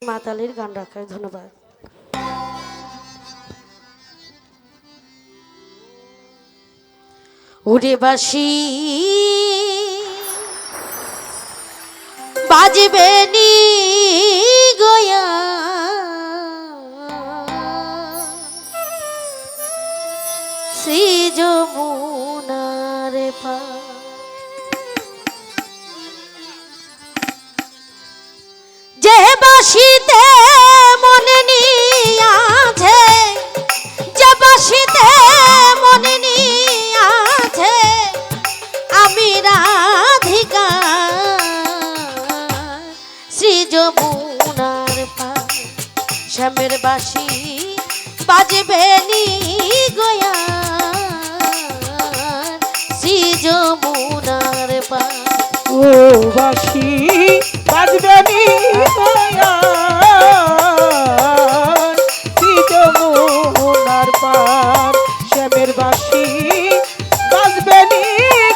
মাতালির গান রাখায় ধন্যবাদ। উড়ে বাঁশি বাজবে নি গয়া শ্রী যমুনার পার, যে বাঁশিতে মনে নিয়াছে, যে বাঁশিতে মনে নিয়াছে আমি রাধিকা শ্রী যমুনার পার, শ্যামের বাঁশি বাজবে নি গয়া শ্রী যমুনার পার। ও বাঁশি বাজবে নি গয়া শ্রী যমুনার পার, শ্যামের বাঁশি বাজবে নি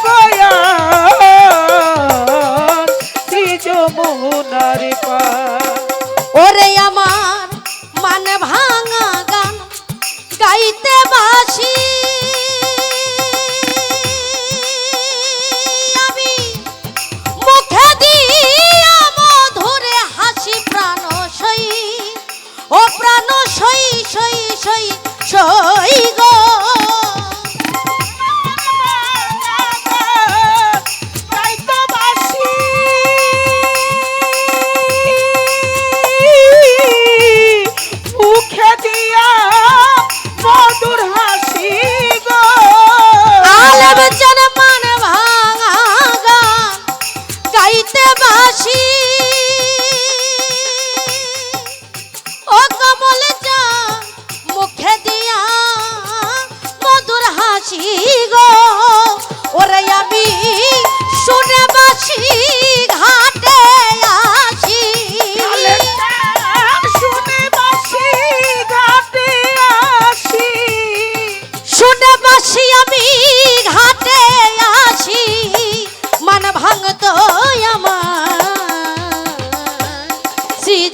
গয়া শ্রী যমুনার পার। ওরে আমার মান ভাঙা গান গাইতে বাসি আমি, মুখে দিয়া মধুরে হাসি প্রাণ সই, ও প্রাণ সই সই সই সই গো।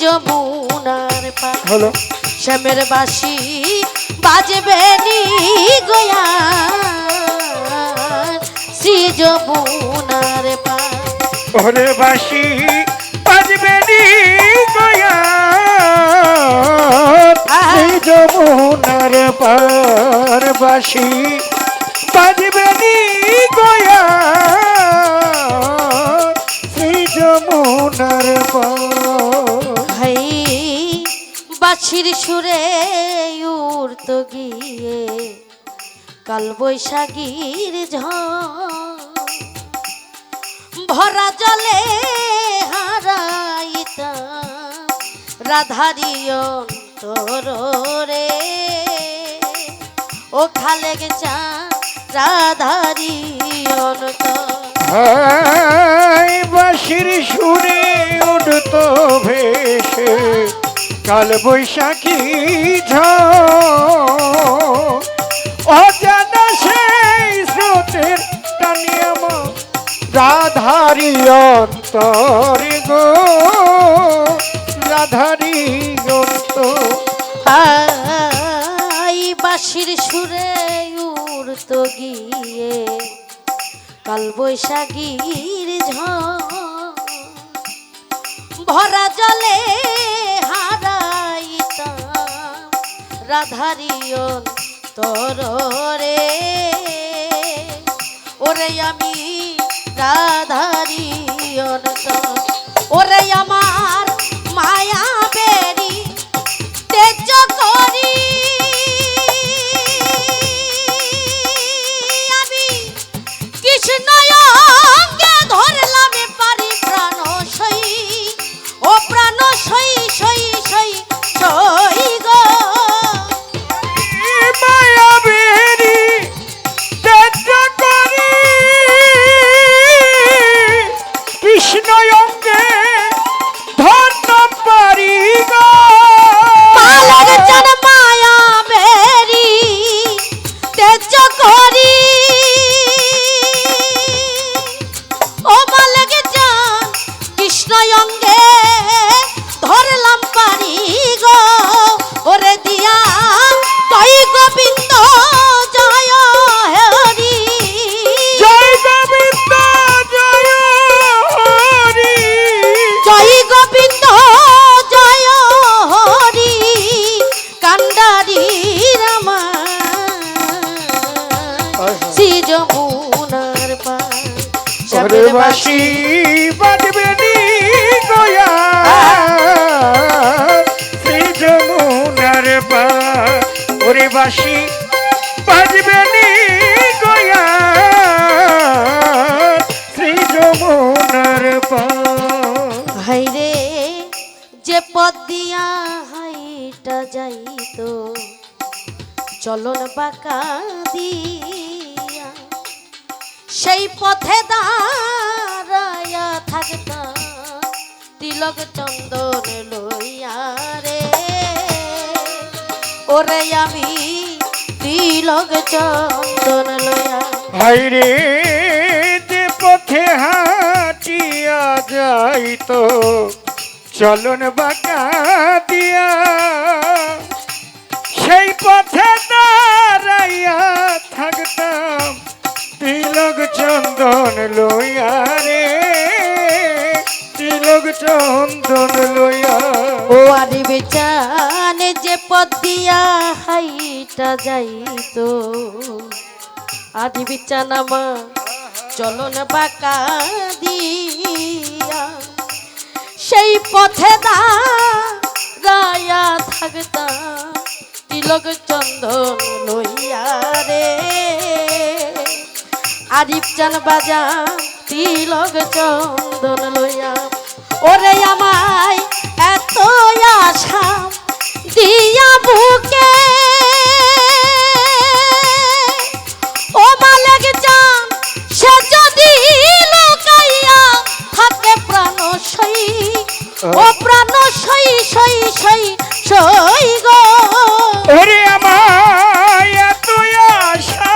যমুনার পার হলো শ্যামের বাঁশি বাজবে নি গয়া শ্রী যমুনার পার। ওরে বাঁশি বাজবে নি গয়া শ্রী যমুনার পার, বাঁশি বাজবে নি গয়া শ্রী যমুনার পার। হাই বাঁশির সুরে উড়ত গিয়ে কাল বৈশাখীর ঝড়, ভরা জলে হারাইতাম রাধারি অন্তর রে, ও খালে গেছা রাধারি অন্তর। বাঁশির সুরে উঠত ভেসে কাল বৈশাখী ঝড়, অজানা সেই স্রোতের টানে আমার রাধারি অন্তর গো, রাধারি অন্তর। বাঁশির সুরে উড়ত গিয়ে কাল বৈশাখীর ঝড়, ভরা জলে হারাইতাম রাধারি অন্তর রে, ওরে আমি রাধারি অন্তর। ওরে আমার মায়া বেরি তেজ করি আমি, কৃষ্ণ অঙ্গে ধরলাম পারি প্রাণ সই, ও প্রাণ সই সই সই সই গো। মায়া বেরি তেজ করি কৃষ্ণ অঙ্গে ধরলাম পারি গো। মায়া বেরি তেজ করি ও মালগে জান কৃষ্ণ অঙ্গে ধরলাম পা শ্যামের বাসি বাঁশি বাজবে নি গয়া শ্রী যমুনার পার ওরে বাসি বাজবে নি গয়া শ্রী যমুনার পার হাইরে যে পথ দিয়া হাইটা যাইতো চলন বাঁকা দিয়া সেই পথে দাঁড়ায়া থাকতাম তিলক চন্দন লইয়া রে ওরে আমি তিলক চন্দন লইয়া হাইরে যে পথে হাঁটিয়া যাইতো চলন বাঁকা দিয়া সেই পথে দাঁড়াইয়া থাকতাম তিলক চন্দন লইয়া রে তিলক চন্দন লইয়া ও আরে বেচানে যে পথ দিয়া হাইটা যাইতো আদি বিচানামা চলন বাঁকা দিয়া সেই পথে দাঁড়ায়া থাকতাম তিলক চন্দন লইয়া রে আরিফ চান বাজা তিলক চন্দন লইয়া ওরে আমায় এত আশা দিয়া বুকে ও মালিক জান সে যদি লুকাইয়া থাকে প্রাণ সই ও প্রাণ সই সই সই সই গো ওরে আমায় এত আশা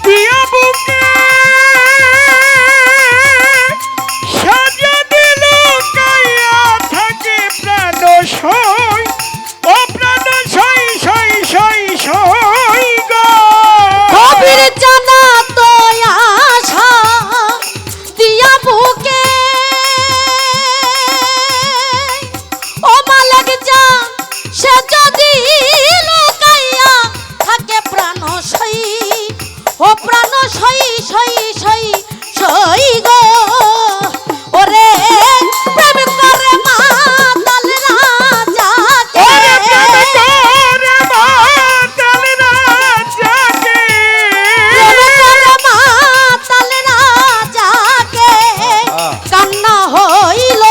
দিয়া বুকে সাজা দিল কাইয়া থাকে প্রাণ সই ও প্রাণ সই সই সই সই গো কবির জানা তো আশা দিয়া বুকে ও মালিক জান সে যদি লুকাইয়া থাকে প্রাণ সই ও প্রাণ সই সই সই সই গো ওরে প্রেম করে মাতাল রাজাকে ওরে প্রেম করে মাতাল রাজাকে প্রেম করে মাতাল রাজাকে কান্না হইল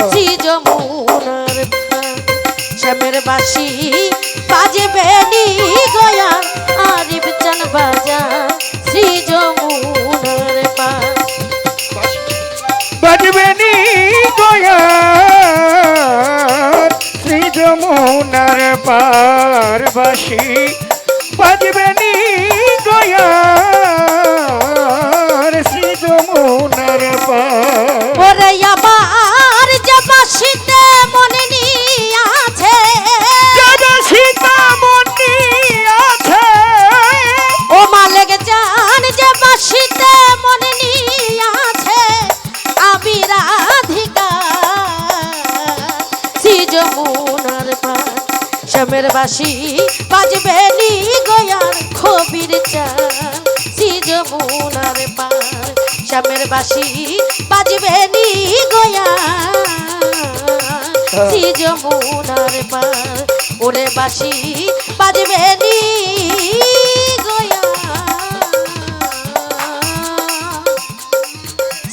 শ্রী যমুনার শ্যামের বাঁশি বাজবে নি গয়া আরিফ চান বাজা শ্রী যমুনার পার বাজবে নি গয়া শ্রী যমুনার পার বাসি বাজবে নি গয়া শ্রী যমুনার পার ওরে আবার যে বাঁশিতে মনে নিয়াছে যারা সীতা মনি আছে ও মালিক জান যে বাঁশিতে মনে নিয়াছে আমি রাধিকা শ্রী যমুনার পার শ্যামের বাঁশি বাজবে নি গয়ার খবির চান শ্রী যমুনার পার শ্যামের বাঁশি বাজবে নি গয়া শ্রী যমুনার পার ওরে বাঁশি বাজবে নি গয়া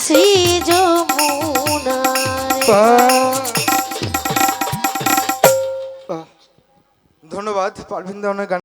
শ্রী যমুনার পার। ধন্যবাদ পারভিন দেওয়ানের গান